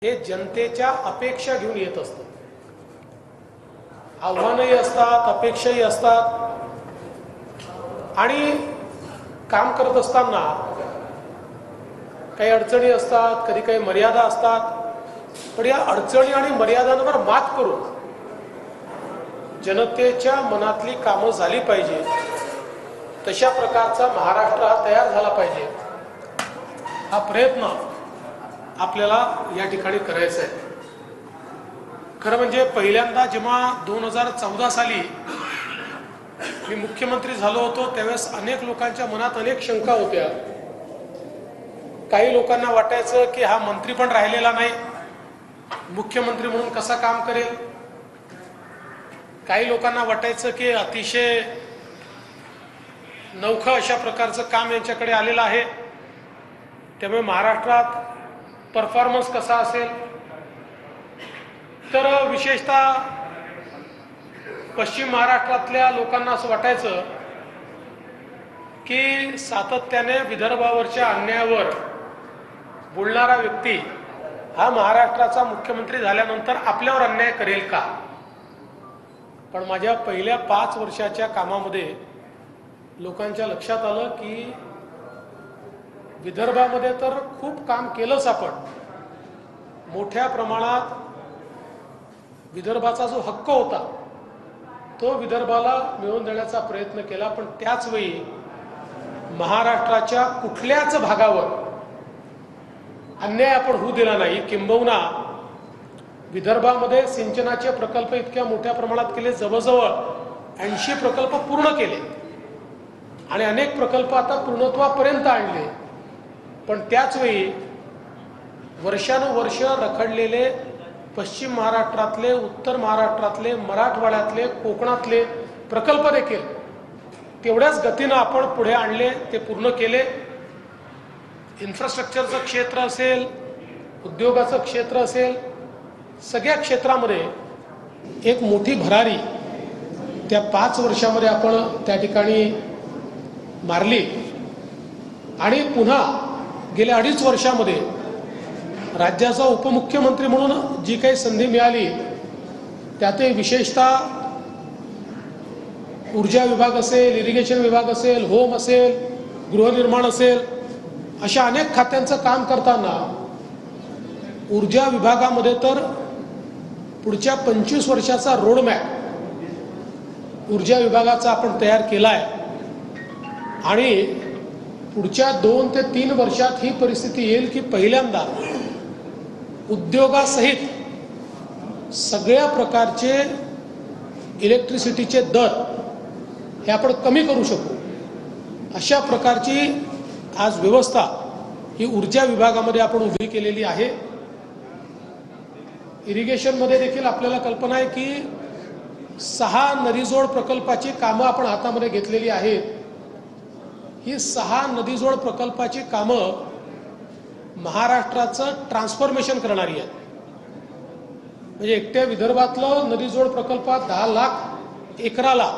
हे जनतेच्या अपेक्षा घेऊन येत असतं। आव्हानही असतात, अपेक्षाही असतात आणि काम करत असताना काही अडचणी असतात, कधी काही मर्यादा असतात। पण या अडचणी आणि मर्यादांवर मात करून जनतेच्या मनातली कामं झाली पाहिजे, तशा प्रकारचा महाराष्ट्र हा तयार झाला पाहिजे, हा प्रयत्न आपल्याला या ठिकाणी करायचा आहे। खरं म्हणजे पहिल्यांदा जेव्हा 2014 साली मी मुख्यमंत्री झालो होतो त्यावेळेस अनेक लोकांच्या मनात अनेक शंका होत्या। काही लोकांना वाटायचं की हा मंत्री पण राहिलेला नाही, मुख्यमंत्री म्हणून कसा काम करेल। काही लोकांना वाटायचं की अतिशय नवखं अशा प्रकारचं काम यांच्याकडे आलेलं आहे, त्यामुळे महाराष्ट्रात परफॉर्मन्स कसा असेल। तर विशेषतः पश्चिम महाराष्ट्रातल्या लोकांना असं वाटायचं की सातत्याने विदर्भावरच्या अन्यायावर बोलणारा व्यक्ती हा महाराष्ट्राचा मुख्यमंत्री झाल्यानंतर आपल्यावर अन्याय करेल का। पण माझ्या पहिल्या 5 वर्षाच्या कामामध्ये लोकांच्या लक्षात आलं की विदर्भामध्ये तर खूप काम केलंच आपण, मोठ्या प्रमाणात विदर्भाचा जो हक्क होता तो विदर्भाला मिळवून देण्याचा प्रयत्न केला। पण त्याच वेळी महाराष्ट्राच्या कुठल्याच भागावर अन्याय आपण होऊ दिला नाही। किंबहुना विदर्भामध्ये सिंचनाचे प्रकल्प इतक्या मोठ्या प्रमाणात केले, जवळजवळ 80 प्रकल्प पूर्ण केले आणि अनेक प्रकल्प आता पूर्णत्वापर्यंत आणले। पण त्याच वेळी वर्षानुवर्ष रखडलेले पश्चिम महाराष्ट्रातले, उत्तर महाराष्ट्रातले, मराठवाड्यातले, कोकणातले प्रकल्प देखील तेवढ्याच गतीनं आपण पुढे आणले, ते पूर्ण केले। इन्फ्रास्ट्रक्चरचं क्षेत्र असेल, उद्योगाचं क्षेत्र असेल, सगळ्या क्षेत्रामध्ये एक मोठी भरारी त्या 5 वर्षामध्ये आपण त्या ठिकाणी मारली। आणि पुन्हा गेल्या 2.5 वर्षामध्ये राज्याचा उपमुख्यमंत्री म्हणून जी काही संधी मिळाली त्यातही विशेषतः ऊर्जा विभाग असेल, इरिगेशन विभाग असेल, होम असेल, गृहनिर्माण असेल, अशा अनेक खात्यांचं काम करताना ऊर्जा विभागामध्ये तर पुढच्या 25 वर्षाचा रोडमॅप ऊर्जा विभागाचा आपण तयार केला आहे आणि पुढच्या 2 ते 3 वर्षात ही परिस्थिती येईल की पहिल्यांदा उद्योगासहित सगळ्या प्रकारचे इलेक्ट्रिसिटीचे दर हे आपण कमी करू शकू, अशा प्रकारची आज व्यवस्था ही ऊर्जा विभागामध्ये आपण उभी केलेली आहे। इरिगेशनमध्ये देखील आपल्याला कल्पना आहे की 6 नदीजोड प्रकल्पाची कामं आपण हातामध्ये घेतलेली आहेत। ही 6 नदीजोड प्रकल्पाची कामं महाराष्ट्राचं ट्रान्सफॉर्मेशन करणारी आहेत। म्हणजे एकट्या विदर्भातलं नदीजोड प्रकल्प 10 लाख एकराला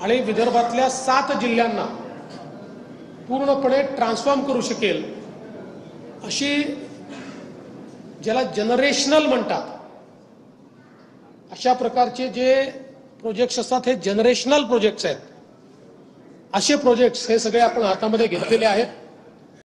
आणि विदर्भातल्या 7 जिल्ह्यांना पूर्णपणे ट्रान्सफॉर्म करू शकेल, अशी ज्याला जनरेशनल म्हणतात अशा प्रकारचे जे प्रोजेक्ट्स असतात हे जनरेशनल प्रोजेक्ट्स आहेत। असे प्रोजेक्ट्स हे सगळे आपण हातामध्ये घेतलेले आहेत।